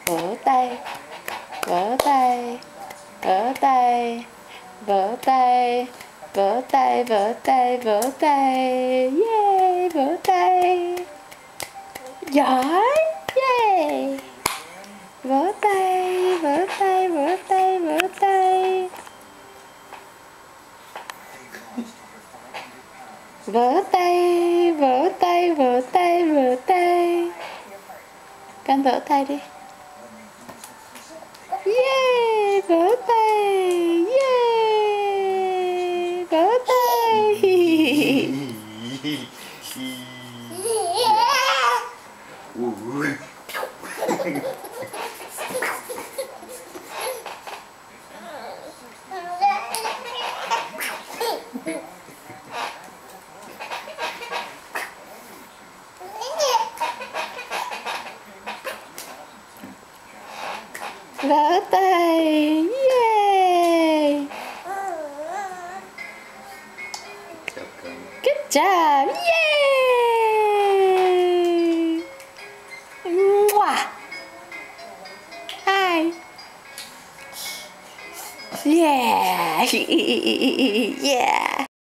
vỗ tay, vỗ tay, vỗ tay, vỗ tay, vỗ tay, vỗ tay, vỗ tay, yeah, vỗ tay, giỏi, yeah, vỗ tay, vỗ tay, vỗ tay, vỗ tay, vỗ tay, vỗ tay, vỗ tay, vỗ tay, con vỗ tay đi. Yeah, vỗ tay, yeah, vỗ tay. Vỗ tay, yeah. Good job, yeah. Mwah. Hi. Yeah. Yeah.